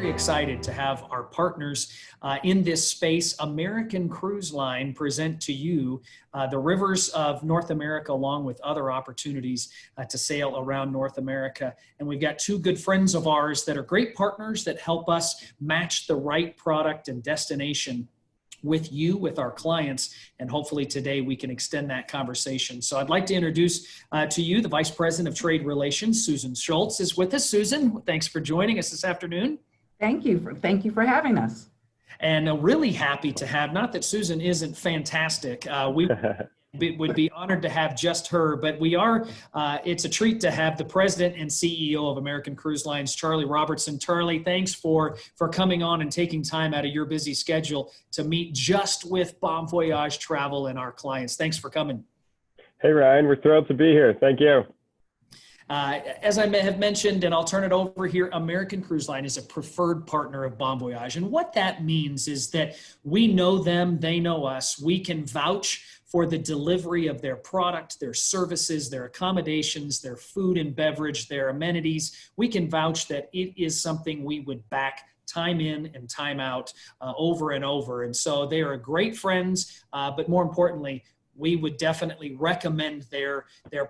very excited to have our partners in this space, American Cruise Line, present to you the rivers of North America, along with other opportunities to sail around North America. And we've got two good friends of ours that are great partners that help us match the right product and destination with you, with our clients, and hopefully today we can extend that conversation. So I'd like to introduce to you the Vice President of Trade Relations, Susan Shultz, is with us. Susan, thanks for joining us this afternoon. Thank you for having us. And really happy to have, not that Susan isn't fantastic, we would be honored to have just her, but we are, it's a treat to have the President and CEO of American Cruise Lines, Charlie Robertson. Charlie, thanks for coming on and taking time out of your busy schedule to meet just with Bon Voyage Travel and our clients. Thanks for coming. Hey, Ryan, we're thrilled to be here. Thank you. As I have mentioned, and I'll turn it over here, American Cruise Line is a preferred partner of Bon Voyage. And what that means is that we know them, they know us. We can vouch for the delivery of their product, their services, their accommodations, their food and beverage, their amenities. We can vouch that it is something we would back time in and time out over and over. And so they are great friends, but more importantly, we would definitely recommend their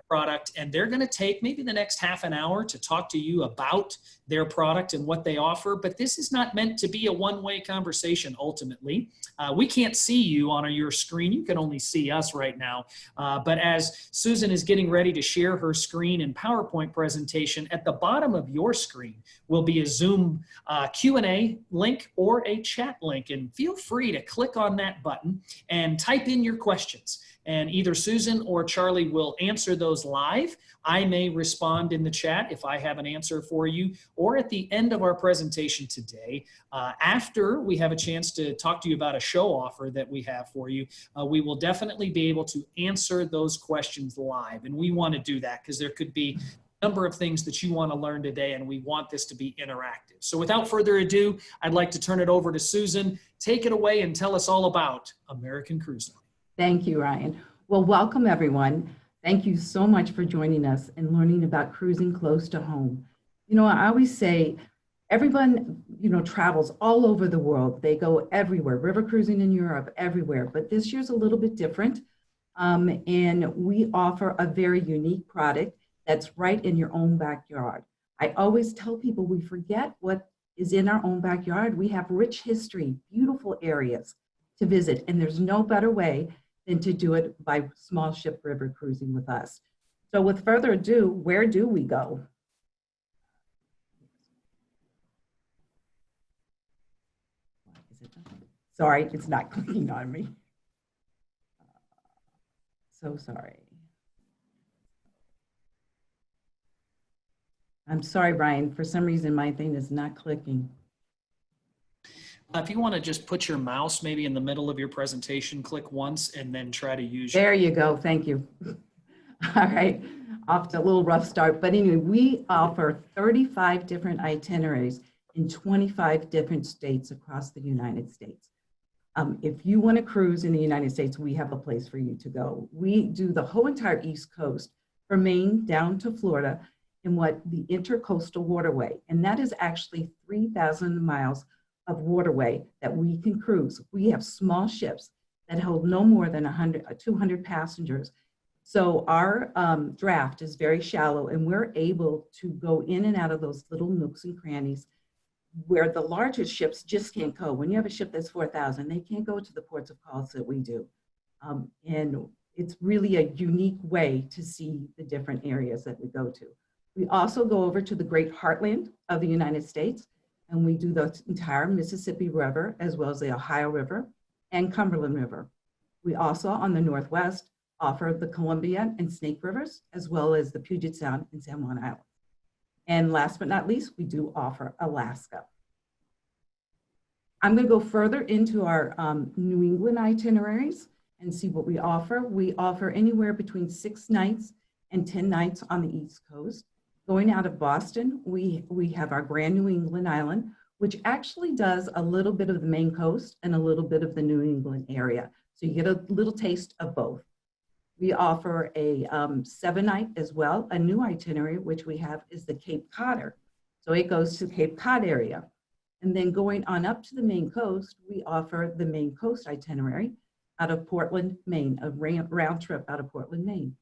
product, and they're going to take maybe the next half an hour to talk to you about their product and what they offer. But this is not meant to be a one-way conversation. Ultimately, we can't see you on your screen. You can only see us right now. But as Susan is getting ready to share her screen and PowerPoint presentation, at the bottom of your screen will be a Zoom Q&A link or a chat link, and feel free to click on that button and type in your questions. And either Susan or Charlie will answer those live. I may respond in the chat if I have an answer for you, or at the end of our presentation today, after we have a chance to talk to you about a show offer that we have for you, we will definitely be able to answer those questions live. And we want to do that because there could be a number of things that you want to learn today, and we want this to be interactive. So without further ado, I'd like to turn it over to Susan. Take it away and tell us all about American Cruise Line. Thank you, Ryan. Well, welcome everyone. Thank you so much for joining us and learning about cruising close to home. You know, I always say everyone, travels all over the world. They go everywhere, river cruising in Europe, everywhere. But this year's a little bit different. And we offer a very unique product that's right in your own backyard. I always tell people we forget what is in our own backyard. We have rich history, beautiful areas to visit, and there's no better way than to do it by small ship river cruising with us. So with further ado, where do we go? Sorry, it's not clicking on me. So sorry. I'm sorry, Brian. For some reason, my thing is not clicking. If you want to just put your mouse maybe in the middle of your presentation, click once and then try to use. There you go. Thank you. All right. Off to a little rough start. But anyway, we offer 35 different itineraries in 25 different states across the United States. If you want to cruise in the United States, we have a place for you to go. We do the whole entire East Coast from Maine down to Florida in what the Intercoastal Waterway. And that is actually 3,000 miles of waterway that we can cruise. We have small ships that hold no more than 200 passengers. So our draft is very shallow, and we're able to go in and out of those little nooks and crannies where the larger ships just can't go. When you have a ship that's 4,000, they can't go to the ports of calls that we do. And it's really a unique way to see the different areas that we go to. We also go over to the great heartland of the United States, and we do the entire Mississippi River, as well as the Ohio River and Cumberland River. We also, on the Northwest, offer the Columbia and Snake Rivers, as well as the Puget Sound and San Juan Islands. And last but not least, we do offer Alaska. I'm gonna go further into our New England itineraries and see what we offer. We offer anywhere between 6 nights and 10 nights on the East Coast. Going out of Boston, we have our Grand New England Island, which actually does a little bit of the Maine coast and a little bit of the New England area. So you get a little taste of both. We offer a 7-night as well. A new itinerary, which we have, is the Cape Codder. So it goes to Cape Cod area. And then going on up to the Maine coast, we offer the Maine coast itinerary out of Portland, Maine, a round trip out of Portland, Maine.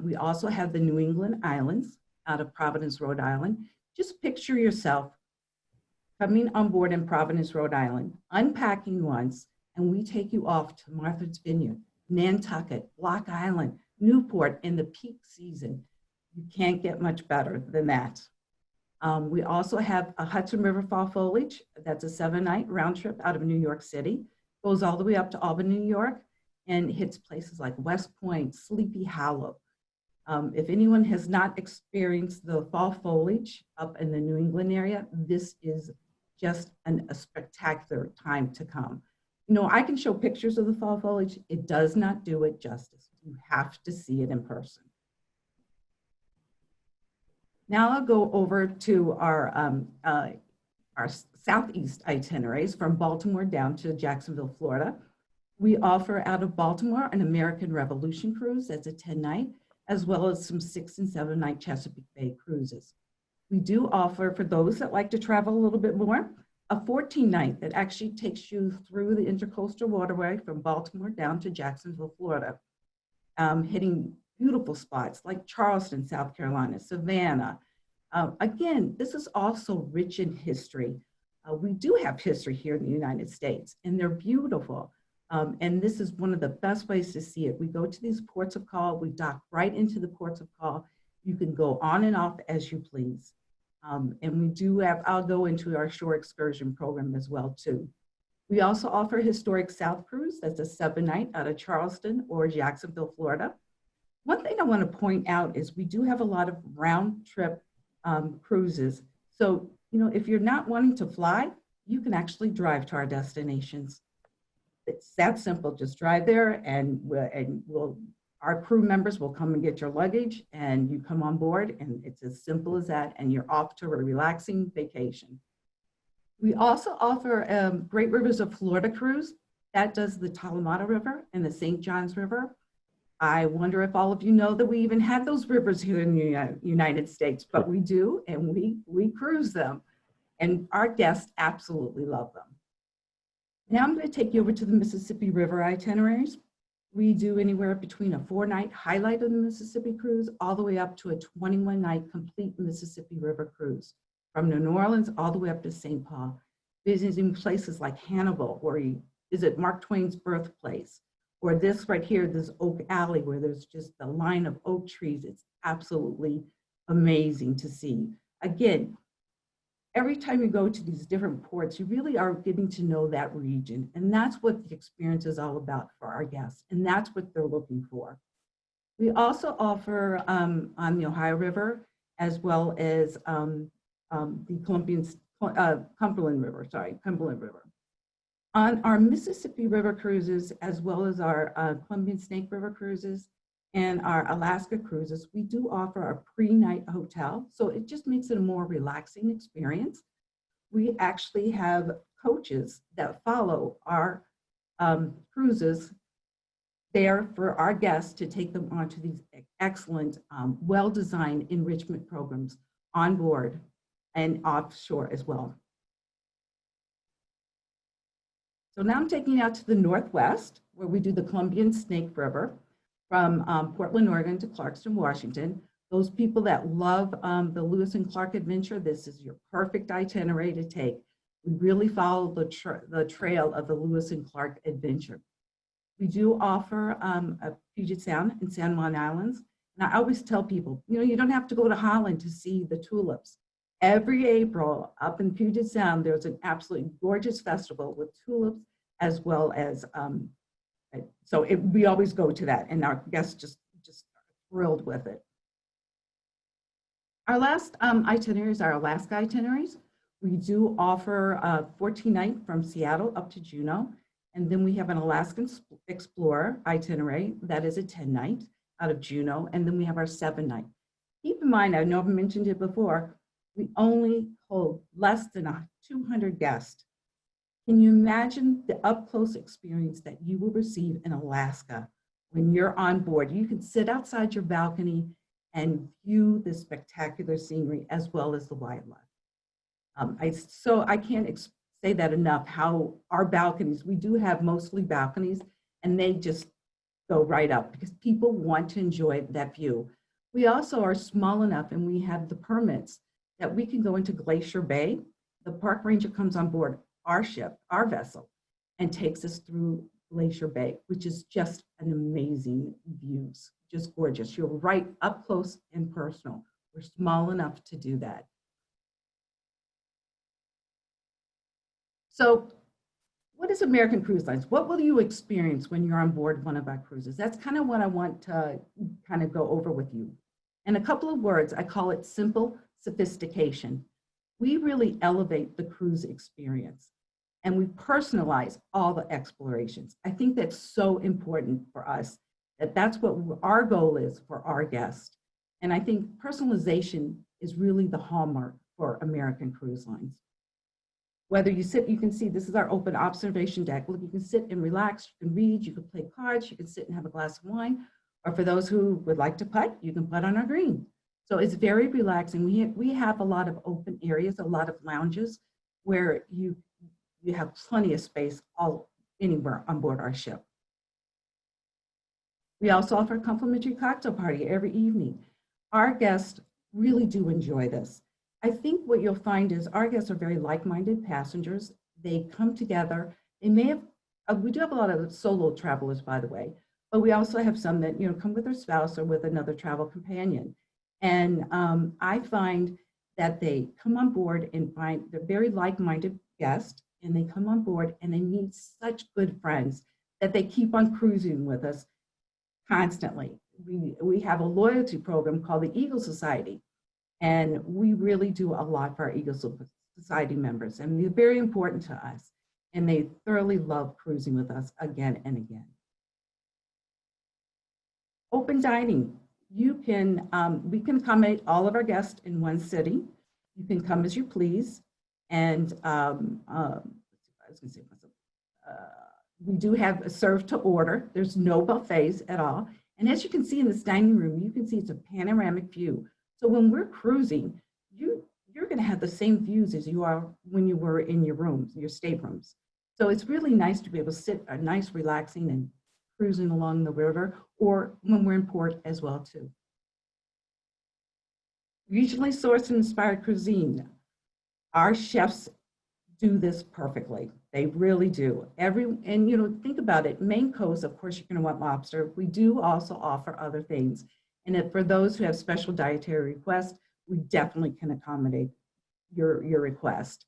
We also have the New England Islands out of Providence, Rhode Island. Just picture yourself coming on board in Providence, Rhode Island, unpacking once, and we take you off to Martha's Vineyard, Nantucket, Block Island, Newport in the peak season. You can't get much better than that. We also have a Hudson River Fall Foliage. That's a 7-night round trip out of New York City. Goes all the way up to Albany, New York, and hits places like West Point, Sleepy Hollow. If anyone has not experienced the fall foliage up in the New England area, this is just a spectacular time to come. You know, I can show pictures of the fall foliage. It does not do it justice. You have to see it in person. Now I'll go over to our southeast itineraries from Baltimore down to Jacksonville, Florida. We offer out of Baltimore an American Revolution cruise. That's a 10-night, as well as some 6- and 7-night Chesapeake Bay cruises. We do offer, for those that like to travel a little bit more, a 14-night that actually takes you through the intercoastal waterway from Baltimore down to Jacksonville, Florida, hitting beautiful spots like Charleston, South Carolina, Savannah. Again, this is also rich in history. We do have history here in the United States, and they're beautiful. And this is one of the best ways to see it. We go to these ports of call, we dock right into the ports of call. You can go on and off as you please. And we do have, I'll go into our shore excursion program as well too. We also offer Historic South Cruise. That's a 7-night out of Charleston or Jacksonville, Florida. One thing I want to point out is we do have a lot of round trip cruises. So, you know, if you're not wanting to fly, you can actually drive to our destinations. It's that simple. Just drive there and our crew members will come and get your luggage and you come on board, and it's as simple as that, and you're off to a relaxing vacation. We also offer Great Rivers of Florida cruise. That does the Talamata River and the St. Johns River. I wonder if all of you know that we even have those rivers here in the United States, but we do, and we cruise them, and our guests absolutely love them. Now I'm going to take you over to the Mississippi River itineraries. We do anywhere between a 4-night highlight of the Mississippi cruise all the way up to a 21-night complete Mississippi River cruise from New Orleans all the way up to St. Paul, visiting places like Hannibal, where you visit Mark Twain's birthplace, or this right here, this Oak Alley, where there's just the line of oak trees. It's absolutely amazing to see. Again, every time you go to these different ports, you really are getting to know that region. And that's what the experience is all about for our guests. And that's what they're looking for. We also offer on the Ohio River, as well as the Cumberland River. On our Mississippi River cruises, as well as our Columbian Snake River cruises and our Alaska cruises, we do offer a pre-night hotel. So it just makes it a more relaxing experience. We actually have coaches that follow our cruises there for our guests to take them onto these excellent, well-designed enrichment programs on board and offshore as well. So now I'm taking you out to the Northwest, where we do the Columbian Snake River from Portland, Oregon to Clarkston, Washington. Those people that love the Lewis and Clark adventure, this is your perfect itinerary to take. We really follow the trail of the Lewis and Clark adventure. We do offer a Puget Sound and San Juan Islands. And I always tell people, you know, you don't have to go to Holland to see the tulips. Every April up in Puget Sound, there's an absolutely gorgeous festival with tulips, as well as, we always go to that, and our guests just are thrilled with it. Our last itineraries are Alaska itineraries. We do offer a 14-night from Seattle up to Juneau, and then we have an Alaskan Explorer itinerary that is a 10-night out of Juneau, and then we have our 7-night. Keep in mind, I know I've mentioned it before, we only hold less than 200 guests. Can you imagine the up-close experience that you will receive in Alaska when you're on board? You can sit outside your balcony and view the spectacular scenery as well as the wildlife. I can't say that enough, how our balconies, we do have mostly balconies, and they just go right up because people want to enjoy that view. We also are small enough and we have the permits that we can go into Glacier Bay. The park ranger comes on board our ship, our vessel, and takes us through Glacier Bay, which is just an amazing views, just gorgeous. You're right up close and personal. We're small enough to do that. So what is American Cruise Lines? What will you experience when you're on board one of our cruises? That's kind of what I want to kind of go over with you. In a couple of words, I call it simple sophistication. We really elevate the cruise experience and we personalize all the explorations. I think that's so important for us, that's what our goal is for our guests. And I think personalization is really the hallmark for American Cruise Lines. Whether you sit, you can see this is our open observation deck. Look, you can sit and relax, you can read, you can play cards, you can sit and have a glass of wine, or for those who would like to putt, you can putt on our green. So it's very relaxing. We have a lot of open areas, a lot of lounges where you have plenty of space anywhere on board our ship. We also offer a complimentary cocktail party every evening. Our guests really do enjoy this. I think what you'll find is our guests are very like-minded passengers. They come together. They may have, we do have a lot of solo travelers, by the way, but we also have some that, come with their spouse or with another travel companion. And I find that they come on board and find they're very like-minded guests, and they come on board and they meet such good friends that they keep on cruising with us constantly. We have a loyalty program called the Eagle Society. And we really do a lot for our Eagle Society members, and they're very important to us. And they thoroughly love cruising with us again and again. Open dining. We can accommodate all of our guests in one city. You can come as you please. And we do have a serve to order. There's no buffets at all. And as you can see in this dining room, you can see it's a panoramic view. So when we're cruising, you're going to have the same views as you are when you were in your rooms, your staterooms. So it's really nice to be able to sit nice, relaxing and cruising along the river, or when we're in port as well too. Regionally sourced and inspired cuisine. Our chefs do this perfectly. They really do. Think about it. Maine coast, of course, you're going to want lobster. We do also offer other things. And for those who have special dietary requests, we definitely can accommodate your request.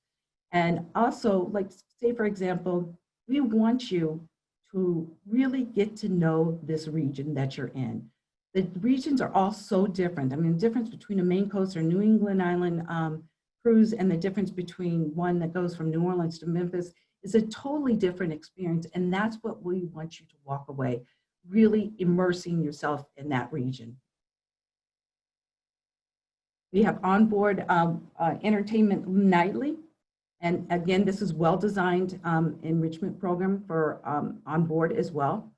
And also, like, say, for example, we want you to really get to know this region that you're in. The regions are all so different. I mean, the difference between a Maine coast or New England Island cruise and the difference between one that goes from New Orleans to Memphis is a totally different experience. And that's what we want you to walk away, really immersing yourself in that region. We have onboard entertainment nightly. And again, this is well-designed enrichment program for on board as well.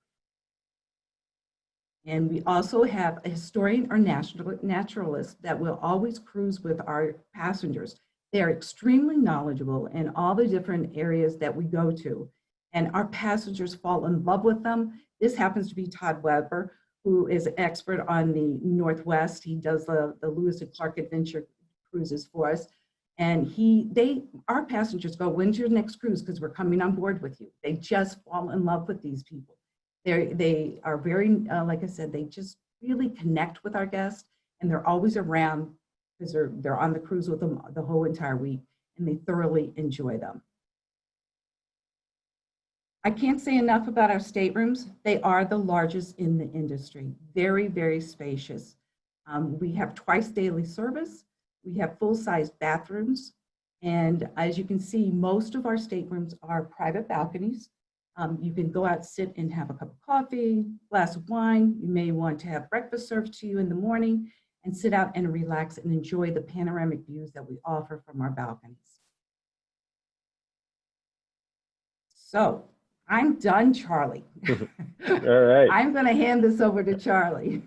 And we also have a historian or naturalist that will always cruise with our passengers. They're extremely knowledgeable in all the different areas that we go to. And our passengers fall in love with them. This happens to be Todd Weber, who is an expert on the Northwest. He does the Lewis and Clark Adventure cruises for us. And our passengers go, when's your next cruise? Because we're coming on board with you. They just fall in love with these people. They are very, like I said, they just really connect with our guests, and they're always around because they're on the cruise with them the whole entire week, and they thoroughly enjoy them. I can't say enough about our staterooms. They are the largest in the industry. Very, very spacious. We have twice daily service. We have full-size bathrooms. And as you can see, most of our staterooms are private balconies. You can go out, sit and have a cup of coffee, glass of wine. You may want to have breakfast served to you in the morning and sit out and relax and enjoy the panoramic views that we offer from our balconies. So I'm done, Charlie. All right. I'm going to hand this over to Charlie.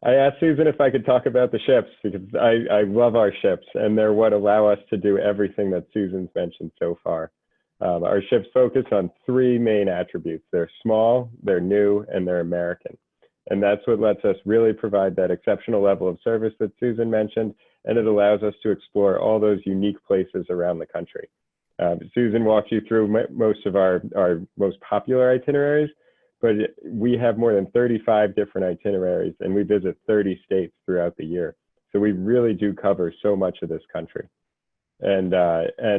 I asked Susan if I could talk about the ships because I love our ships and they're what allow us to do everything that Susan's mentioned so far. Our ships focus on three main attributes. They're small, they're new, and they're American. And that's what lets us really provide that exceptional level of service that Susan mentioned, and it allows us to explore all those unique places around the country. Susan walked you through most of our most popular itineraries, but we have more than 35 different itineraries and we visit 30 states throughout the year. So we really do cover so much of this country. And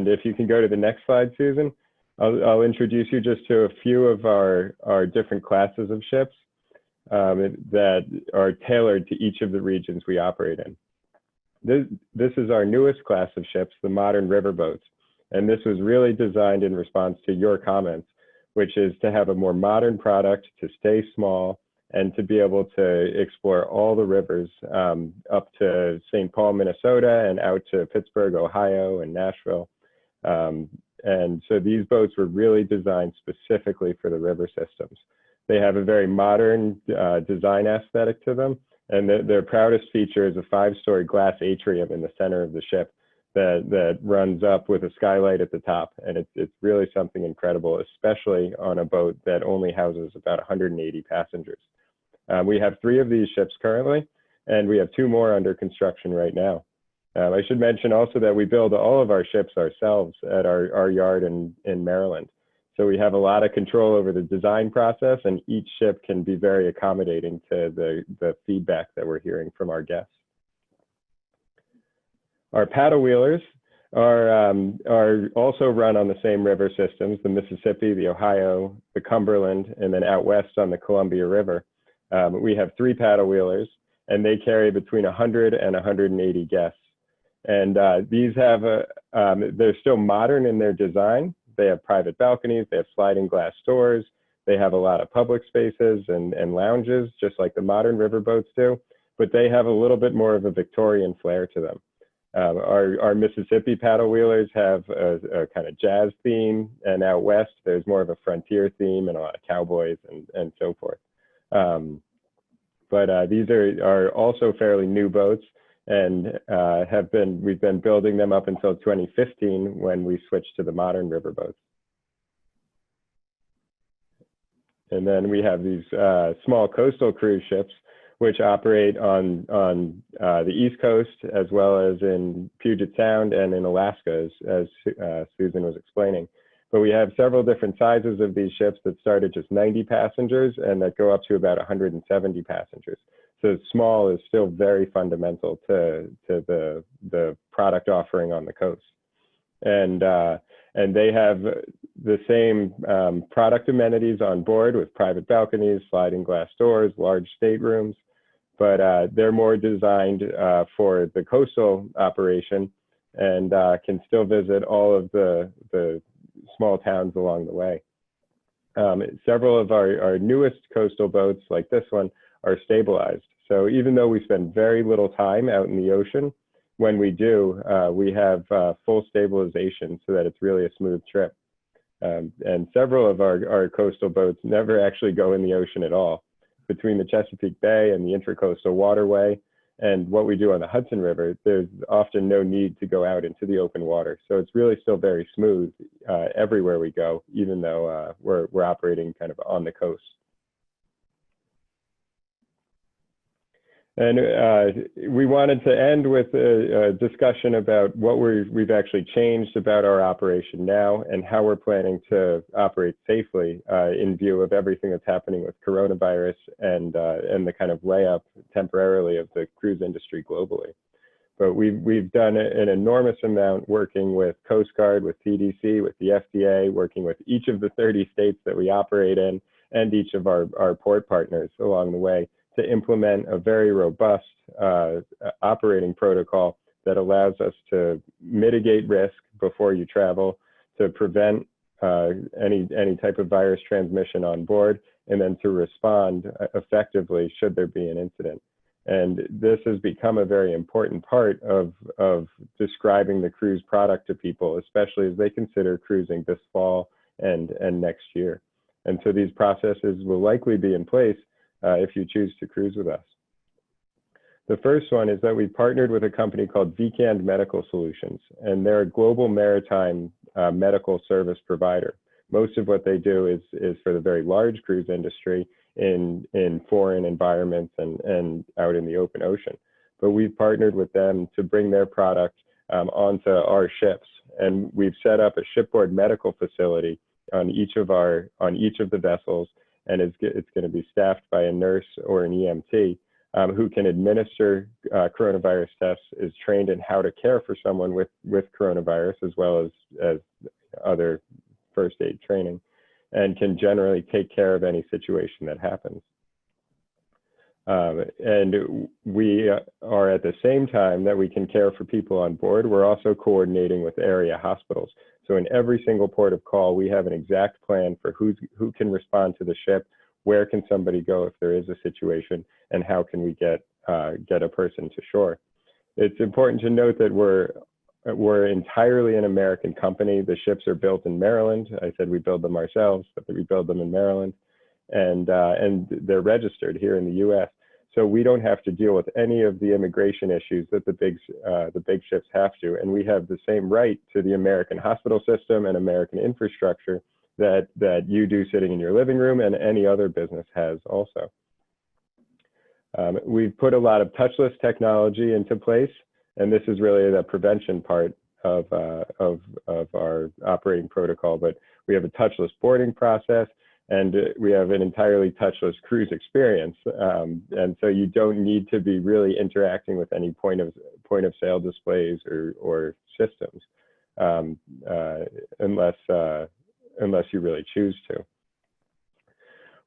if you can go to the next slide, Susan, I'll introduce you just to a few of our different classes of ships that are tailored to each of the regions we operate in. This is our newest class of ships, the modern riverboats. And this was really designed in response to your comments, which is to have a more modern product, to stay small, and to be able to explore all the rivers up to St. Paul, Minnesota, and out to Pittsburgh, Ohio, and Nashville. And so these boats were really designed specifically for the river systems. They have a very modern design aesthetic to them, and their proudest feature is a 5-story glass atrium in the center of the ship that runs up with a skylight at the top. And it's really something incredible, especially on a boat that only houses about 180 passengers. We have 3 of these ships currently, and we have 2 more under construction right now. I should mention also that we build all of our ships ourselves at our yard in Maryland. So we have a lot of control over the design process, and each ship can be very accommodating to the feedback that we're hearing from our guests. Our paddle wheelers are also run on the same river systems, the Mississippi, the Ohio, the Cumberland, and then out west on the Columbia River. We have 3 paddle wheelers, and they carry between 100 and 180 guests. And these have they're still modern in their design. They have private balconies, they have sliding glass doors, they have a lot of public spaces and lounges, just like the modern riverboats do, but they have a little bit more of a Victorian flair to them. Our Mississippi paddle wheelers have a kind of jazz theme, and out west there's more of a frontier theme and a lot of cowboys and so forth. But these are also fairly new boats, and we've been building them up until 2015 when we switched to the modern riverboats. And then we have these small coastal cruise ships, which operate on the East Coast, as well as in Puget Sound and in Alaska, as Susan was explaining. But we have several different sizes of these ships that start at just 90 passengers and that go up to about 170 passengers. So small is still very fundamental to the product offering on the coast. And they have the same product amenities on board with private balconies, sliding glass doors, large staterooms, but they're more designed for the coastal operation and can still visit all of the small towns along the way. Several of our newest coastal boats, like this one, are stabilized. So even though we spend very little time out in the ocean, when we do, we have full stabilization so that it's really a smooth trip. And several of our coastal boats never actually go in the ocean at all. Between the Chesapeake Bay and the Intracoastal Waterway and what we do on the Hudson River, there's often no need to go out into the open water. So it's really still very smooth everywhere we go, even though we're operating kind of on the coast. And we wanted to end with a discussion about what we've actually changed about our operation now and how we're planning to operate safely in view of everything that's happening with coronavirus and the kind of layup temporarily of the cruise industry globally. But we've done an enormous amount working with Coast Guard, with CDC, with the FDA, working with each of the 30 states that we operate in and each of our port partners along the way, to implement a very robust operating protocol that allows us to mitigate risk before you travel, to prevent any type of virus transmission on board, and then to respond effectively should there be an incident. And this has become a very important part of describing the cruise product to people, especially as they consider cruising this fall and next year. And so these processes will likely be in place if you choose to cruise with us. The first one is that we partnered with a company called Vcand Medical Solutions, and they're a global maritime medical service provider. Most of what they do is for the very large cruise industry in foreign environments and out in the open ocean. But we've partnered with them to bring their product onto our ships, and we've set up a shipboard medical facility on each of the vessels, and it's going to be staffed by a nurse or an EMT who can administer coronavirus tests, is trained in how to care for someone with coronavirus, as well as other first aid training, and can generally take care of any situation that happens. And we are, at the same time that we can care for people on board, we're also coordinating with area hospitals. So in every single port of call, we have an exact plan for who can respond to the ship, where can somebody go if there is a situation, and how can we get a person to shore. It's important to note that we're entirely an American company. The ships are built in Maryland. I said we build them ourselves, but we build them in Maryland, and they're registered here in the U.S. So we don't have to deal with any of the immigration issues that the big ships have to, and we have the same right to the American hospital system and American infrastructure that you do sitting in your living room and any other business has also. We've put a lot of touchless technology into place, and this is really the prevention part of our operating protocol, but we have a touchless boarding process, and we have an entirely touchless cruise experience. And so you don't need to be really interacting with any point of sale displays or systems unless you really choose to.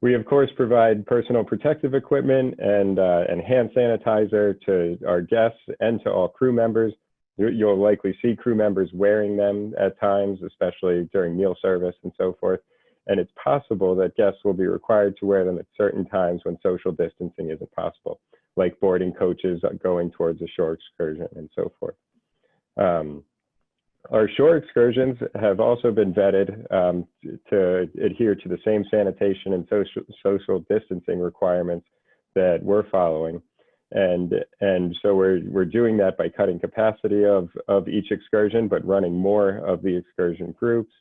We, of course, provide personal protective equipment and hand sanitizer to our guests and to all crew members. You'll likely see crew members wearing them at times, especially during meal service and so forth. And it's possible that guests will be required to wear them at certain times when social distancing isn't possible, like boarding coaches going towards a shore excursion and so forth. Our shore excursions have also been vetted to adhere to the same sanitation and social distancing requirements that we're following. And so we're doing that by cutting capacity of each excursion, but running more of the excursion groups,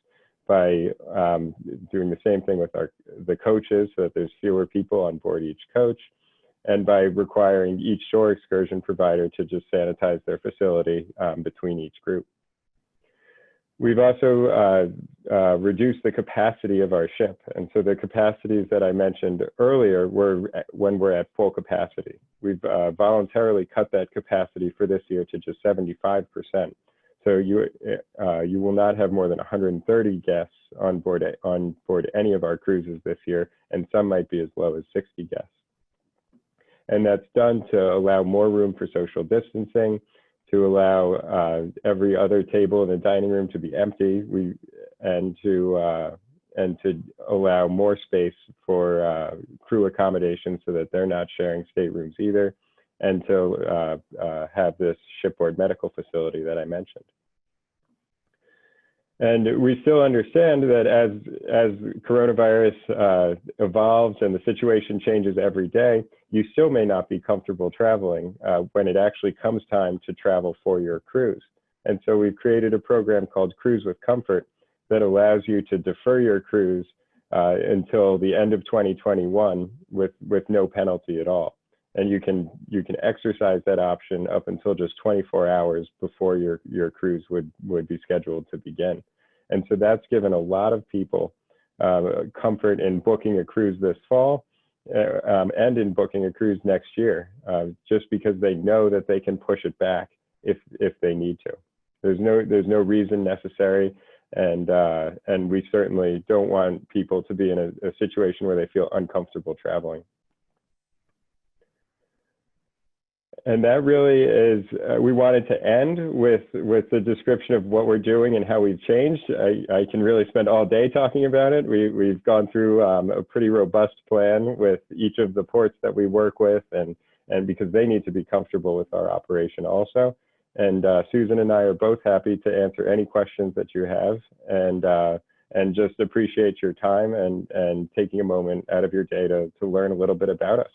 by doing the same thing with the coaches so that there's fewer people on board each coach, and by requiring each shore excursion provider to just sanitize their facility between each group. We've also reduced the capacity of our ship. And so the capacities that I mentioned earlier were when we're at full capacity. We've voluntarily cut that capacity for this year to just 75%. So you will not have more than 130 guests on board any of our cruises this year, and some might be as low as 60 guests. And that's done to allow more room for social distancing, to allow every other table in the dining room to be empty, and to allow more space for crew accommodation so that they're not sharing staterooms either, and to have this shipboard medical facility that I mentioned. And we still understand that as coronavirus evolves and the situation changes every day, you still may not be comfortable traveling when it actually comes time to travel for your cruise. And so we've created a program called Cruise with Comfort that allows you to defer your cruise until the end of 2021 with no penalty at all. And you can exercise that option up until just 24 hours before your cruise would be scheduled to begin. And so that's given a lot of people comfort in booking a cruise this fall and in booking a cruise next year, just because they know that they can push it back if they need to. There's no reason necessary, and we certainly don't want people to be in a situation where they feel uncomfortable traveling. And that really is, we wanted to end with the description of what we're doing and how we've changed. I can really spend all day talking about it. We've gone through a pretty robust plan with each of the ports that we work with, and because they need to be comfortable with our operation also. And Susan and I are both happy to answer any questions that you have, and just appreciate your time and taking a moment out of your day to learn a little bit about us.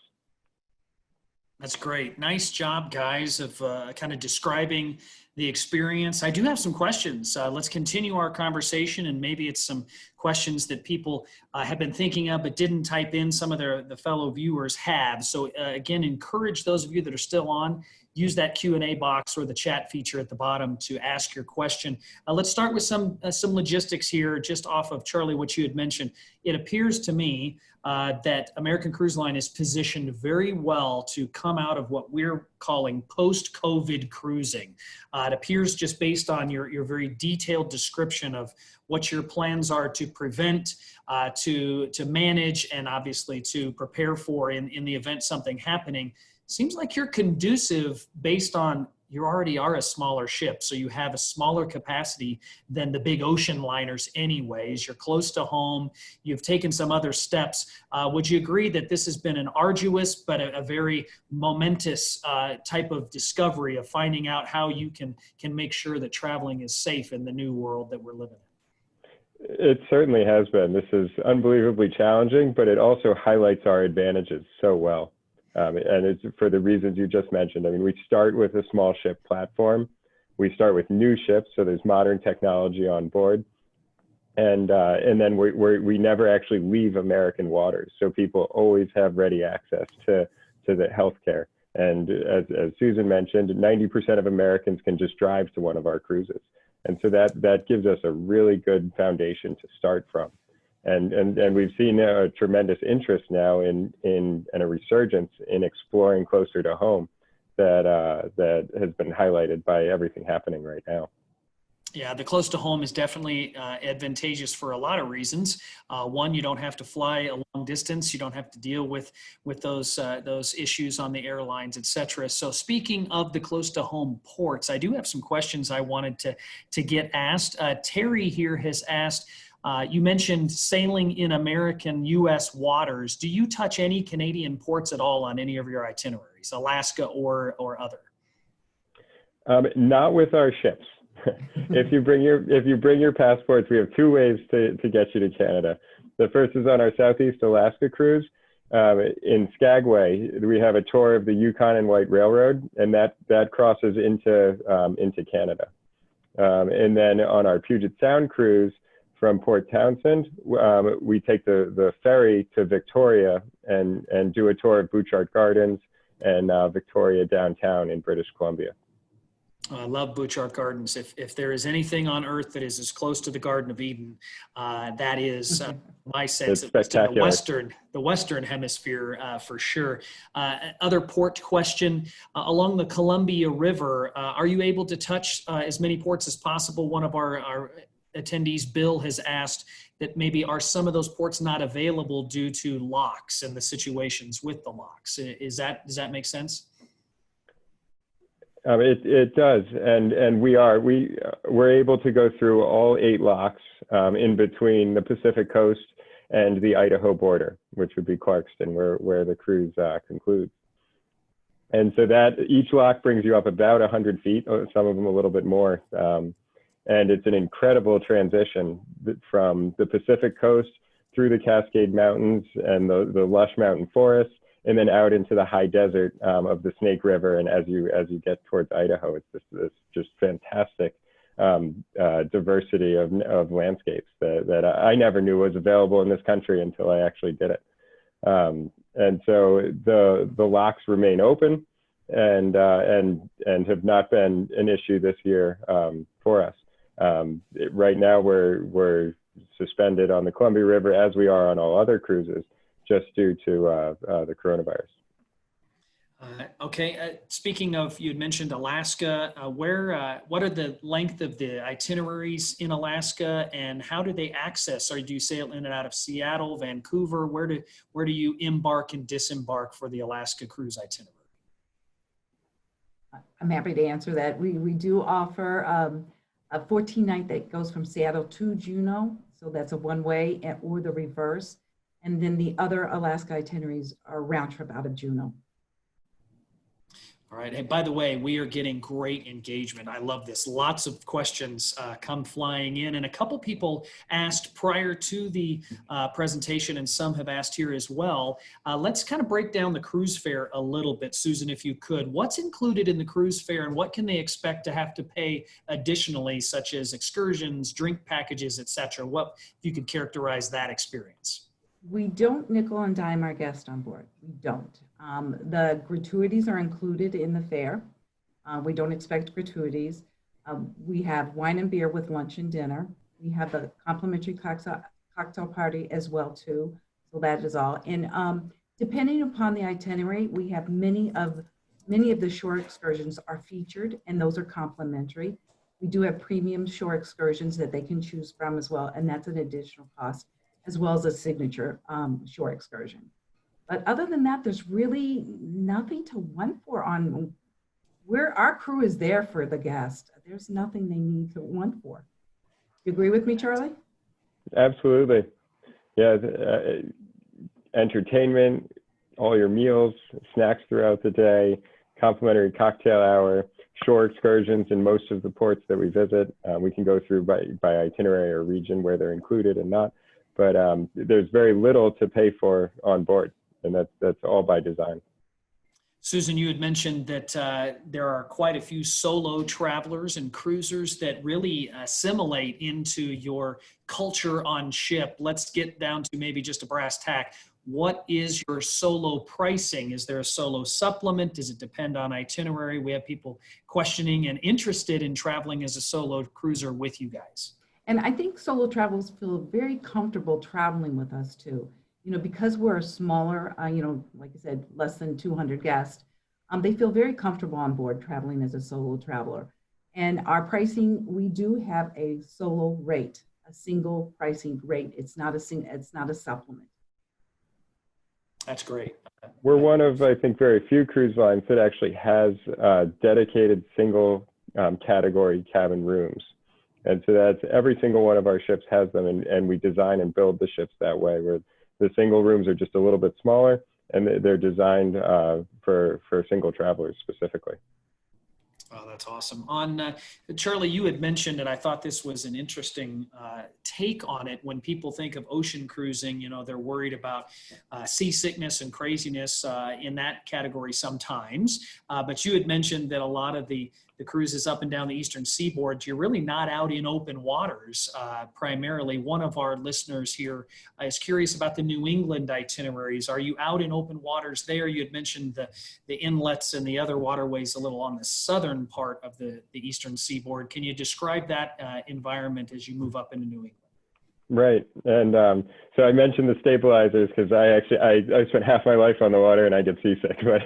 That's great. Nice job, guys, of kind of describing the experience. I do have some questions. Let's continue our conversation, and maybe it's some questions that people have been thinking of but didn't type in. Some of the fellow viewers have. So again, encourage those of you that are still on, use that Q&A box or the chat feature at the bottom to ask your question. Let's start with some logistics here, just off of Charlie, what you had mentioned. It appears to me that American Cruise Line is positioned very well to come out of what we're calling post-COVID cruising. It appears, just based on your very detailed description of what your plans are to prevent, to manage, and obviously to prepare for in the event something happening. Seems like you're conducive based on you already are a smaller ship, so you have a smaller capacity than the big ocean liners anyways. You're close to home. You've taken some other steps. Would you agree that this has been an arduous but a very momentous type of discovery of finding out how you can make sure that traveling is safe in the new world that we're living in? It certainly has been. This is unbelievably challenging, but it also highlights our advantages so well. And it's for the reasons you just mentioned. I mean, we start with a small ship platform. We start with new ships, so there's modern technology on board. And then we never actually leave American waters. So people always have ready access to the healthcare. And as Susan mentioned, 90% of Americans can just drive to one of our cruises. And so that gives us a really good foundation to start from. And we've seen a tremendous interest now in a resurgence in exploring closer to home that has been highlighted by everything happening right now. Yeah, the close to home is definitely advantageous for a lot of reasons. One, you don't have to fly a long distance. You don't have to deal with those issues on the airlines, et cetera. So speaking of the close to home ports, I do have some questions I wanted to get asked. Terry here has asked, you mentioned sailing in American U.S. waters. Do you touch any Canadian ports at all on any of your itineraries, Alaska or other? Not with our ships. If you bring your passports, we have two ways to get you to Canada. The first is on our Southeast Alaska cruise. In Skagway, we have a tour of the Yukon and White Railroad, and that crosses into Canada. And then on our Puget Sound cruise from Port Townsend, we take the ferry to Victoria and do a tour of Butchart Gardens and Victoria downtown in British Columbia. I love Butchart Gardens. If there is anything on earth that is as close to the Garden of Eden, that is my sense of the Western Hemisphere for sure. Other port question, along the Columbia River, are you able to touch as many ports as possible? One of our attendees, Bill, has asked that maybe are some of those ports not available due to locks and the situations with the locks. Does that make sense? It does, and we're able to go through all 8 locks in between the Pacific coast and the Idaho border, which would be Clarkston, where the cruise concludes. And so that each lock brings you up about 100 feet, some of them a little bit more. And it's an incredible transition from the Pacific coast through the Cascade Mountains and the lush mountain forests, and then out into the high desert of the Snake River. And as you get towards Idaho, it's this just fantastic diversity of landscapes that I never knew was available in this country until I actually did it. And so the locks remain open and have not been an issue this year for us. Right now we're suspended on the Columbia River, as we are on all other cruises, just due to the coronavirus. Okay. Speaking of, you had mentioned Alaska. What are the length of the itineraries in Alaska, and how do they access? Or do you sail in and out of Seattle, Vancouver? Where do you embark and disembark for the Alaska cruise itinerary? I'm happy to answer that. We do offer a 14-night that goes from Seattle to Juneau, so that's a one-way, or the reverse. And then the other Alaska itineraries are round trip out of Juneau. All right. Hey, by the way, we are getting great engagement. I love this. Lots of questions come flying in. And a couple people asked prior to the presentation, and some have asked here as well. Let's kind of break down the cruise fare a little bit, Susan, if you could. What's included in the cruise fare, and what can they expect to have to pay additionally, such as excursions, drink packages, et cetera? What, if you could characterize that experience? We don't nickel and dime our guests on board. We don't. The gratuities are included in the fare. We don't expect gratuities. We have wine and beer with lunch and dinner. We have a complimentary cocktail party as well too. So that is all. And depending upon the itinerary, we have many of the shore excursions are featured, and those are complimentary. We do have premium shore excursions that they can choose from as well, and that's an additional cost, as well as a signature shore excursion. But other than that, there's really nothing to want for on where our crew is there for the guest. There's nothing they need to want for. You agree with me, Charlie? Absolutely. Yeah, entertainment, all your meals, snacks throughout the day, complimentary cocktail hour, shore excursions in most of the ports that we visit. We can go through by itinerary or region where they're included and not. But there's very little to pay for on board, and that's all by design. Susan, you had mentioned that there are quite a few solo travelers and cruisers that really assimilate into your culture on ship. Let's get down to maybe just a brass tack. What is your solo pricing? Is there a solo supplement? Does it depend on itinerary? We have people questioning and interested in traveling as a solo cruiser with you guys. And I think solo travelers feel very comfortable traveling with us too. You know, because we're a smaller, like I said, less than 200 guests, they feel very comfortable on board traveling as a solo traveler. And our pricing, we do have a solo rate, a single pricing rate. It's not a supplement. That's great. We're one of, I think, very few cruise lines that actually has dedicated single category cabin rooms. And so that's every single one of our ships has them, and we design and build the ships that way, where the single rooms are just a little bit smaller, and they're designed for single travelers specifically. Oh, that's awesome. On Charlie, you had mentioned, and I thought this was an interesting take on it. When people think of ocean cruising, you know, they're worried about seasickness and craziness in that category sometimes. But you had mentioned that a lot of the cruises up and down the eastern seaboard, you're really not out in open waters primarily. One of our listeners here is curious about the New England itineraries. Are you out in open waters there? You had mentioned the inlets and the other waterways a little on the southern part of the eastern seaboard. Can you describe that environment as you move up into New England? Right. And so I mentioned the stabilizers because I spent half my life on the water and I get seasick. But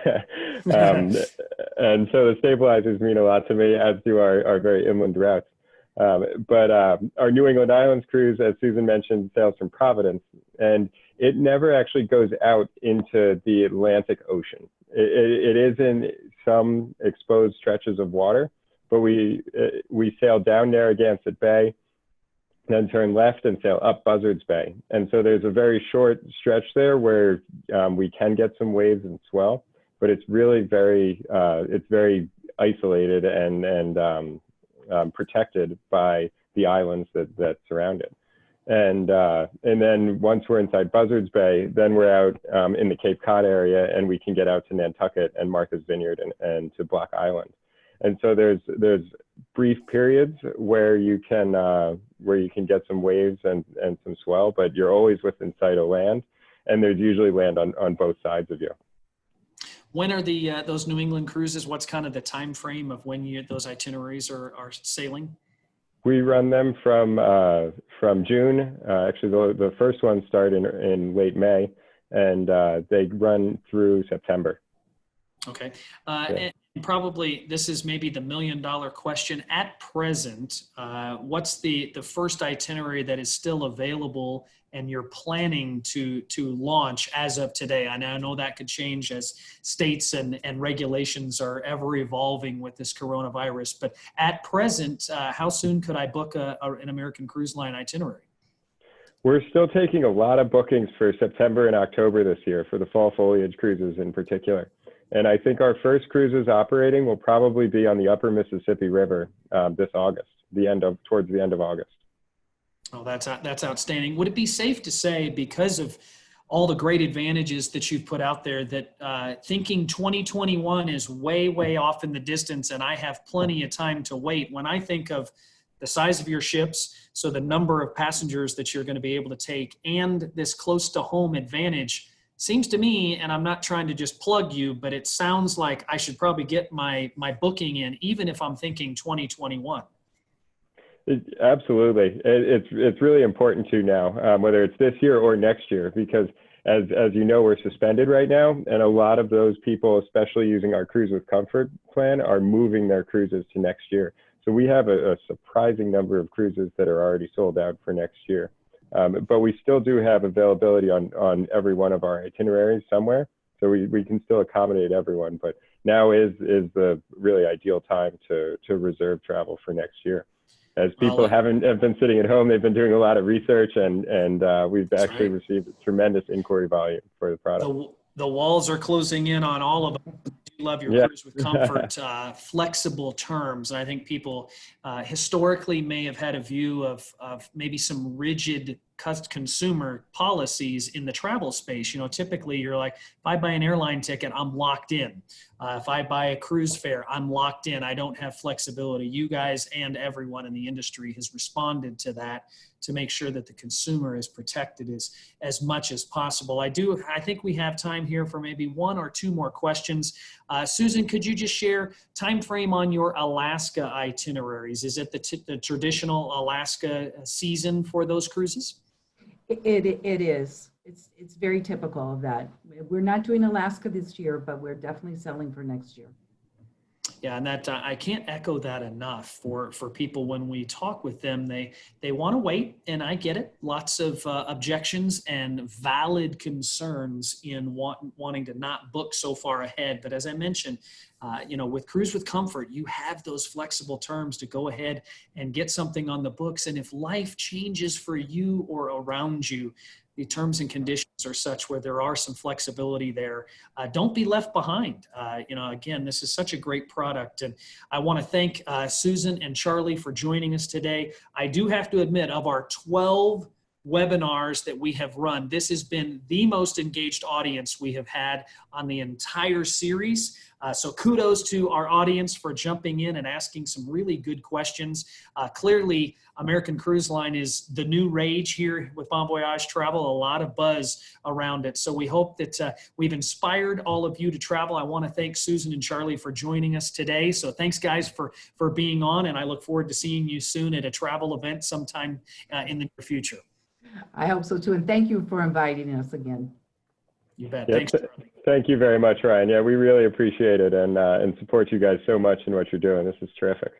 and so the stabilizers mean a lot to me, as do our very inland routes. But our New England Islands cruise, as Susan mentioned, sails from Providence, and it never actually goes out into the Atlantic Ocean. It is in some exposed stretches of water, but we sail down Narragansett Bay, then turn left and sail up Buzzards Bay. And so there's a very short stretch there where we can get some waves and swell, but it's really very isolated and protected by the islands that surround it. And then once we're inside Buzzards Bay, then we're out in the Cape Cod area, and we can get out to Nantucket and Martha's Vineyard and to Block Island. And so there's brief periods where you can get some waves and some swell, but you're always within sight of land, and there's usually land on both sides of you. When are those New England cruises? What's kind of the time frame of when those itineraries are sailing? We run them from June. Actually, the first ones start in late May, and they run through September. Okay. Yeah. And probably this is maybe the $1 million question. At present, what's the first itinerary that is still available and you're planning to launch as of today? I know that could change as states and regulations are ever evolving with this coronavirus, but at present, how soon could I book an American Cruise Line itinerary? We're still taking a lot of bookings for September and October this year for the fall foliage cruises in particular. And I think our first cruises operating will probably be on the upper Mississippi River this August, towards the end of August. Oh, that's outstanding. Would it be safe to say, because of all the great advantages that you've put out there, that thinking 2021 is way, way off in the distance and I have plenty of time to wait? When I think of the size of your ships, so the number of passengers that you're going to be able to take, and this close to home advantage, seems to me, and I'm not trying to just plug you, but it sounds like I should probably get my booking in, even if I'm thinking 2021. Absolutely. It's really important to now, whether it's this year or next year, because as you know, we're suspended right now. And a lot of those people, especially using our Cruise with Comfort plan, are moving their cruises to next year. So we have a surprising number of cruises that are already sold out for next year. But we still do have availability on every one of our itineraries somewhere. So we can still accommodate everyone. But now is the really ideal time to reserve travel for next year. As people have been sitting at home, they've been doing a lot of research, and we've actually received a tremendous inquiry volume for the product. The walls are closing in on all of us. I love your Cruise with Comfort, flexible terms. I think people historically may have had a view of maybe some rigid consumer policies in the travel space. You know, typically you're like, if I buy an airline ticket, I'm locked in. If I buy a cruise fare, I'm locked in. I don't have flexibility. You guys and everyone in the industry has responded to that to make sure that the consumer is protected as much as possible. I think we have time here for maybe one or two more questions. Susan, could you just share time frame on your Alaska itineraries? Is it the traditional Alaska season for those cruises? It is. It's very typical of that. We're not doing Alaska this year, but we're definitely selling for next year. Yeah, and that I can't echo that enough for people when we talk with them. They want to wait, and I get it. Lots of objections and valid concerns in wanting to not book so far ahead. But as I mentioned, with Cruise with Comfort, you have those flexible terms to go ahead and get something on the books. And if life changes for you or around you, the terms and conditions are such where there are some flexibility there. Don't be left behind. Again, this is such a great product. And I want to thank Susan and Charlie for joining us today. I do have to admit, of our 12 webinars that we have run, this has been the most engaged audience we have had on the entire series. So kudos to our audience for jumping in and asking some really good questions. Clearly, American Cruise Line is the new rage here with Bon Voyage Travel, a lot of buzz around it. So we hope that we've inspired all of you to travel. I want to thank Susan and Charlie for joining us today. So thanks, guys, for being on, and I look forward to seeing you soon at a travel event sometime in the near future. I hope so, too, and thank you for inviting us again. You bet. Yes, Thanks, Charlie. Thank you very much, Ryan. Yeah, we really appreciate it and support you guys so much in what you're doing. This is terrific.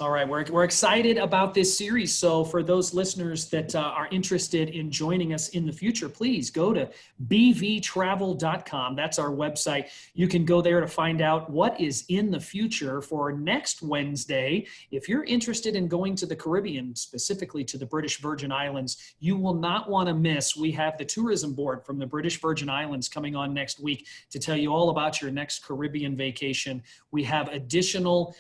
All right, we're excited about this series. So for those listeners that are interested in joining us in the future, please go to bvtravel.com. That's our website. You can go there to find out what is in the future for next Wednesday. If you're interested in going to the Caribbean, specifically to the British Virgin Islands, you will not want to miss. We have the tourism board from the British Virgin Islands coming on next week to tell you all about your next Caribbean vacation. We have additional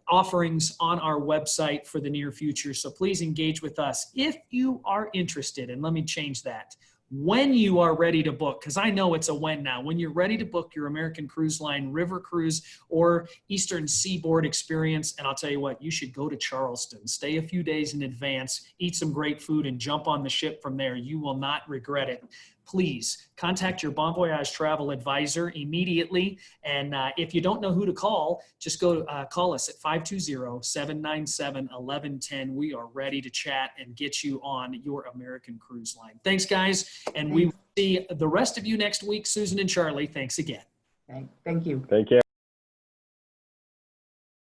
offerings on our website for the near future. So please engage with us if you are interested. And let me change that. When you are ready to book, because I know it's a when now, when you're ready to book your American Cruise Line river cruise or Eastern Seaboard experience, and I'll tell you what, you should go to Charleston, stay a few days in advance, eat some great food, and jump on the ship from there. You will not regret it. Please contact your Bon Voyage travel advisor immediately. And if you don't know who to call, just go call us at 520-797-1110. We are ready to chat and get you on your American Cruise Line. Thanks, guys. And we will see the rest of you next week. Susan and Charlie, thanks again. Thank you. Thank you.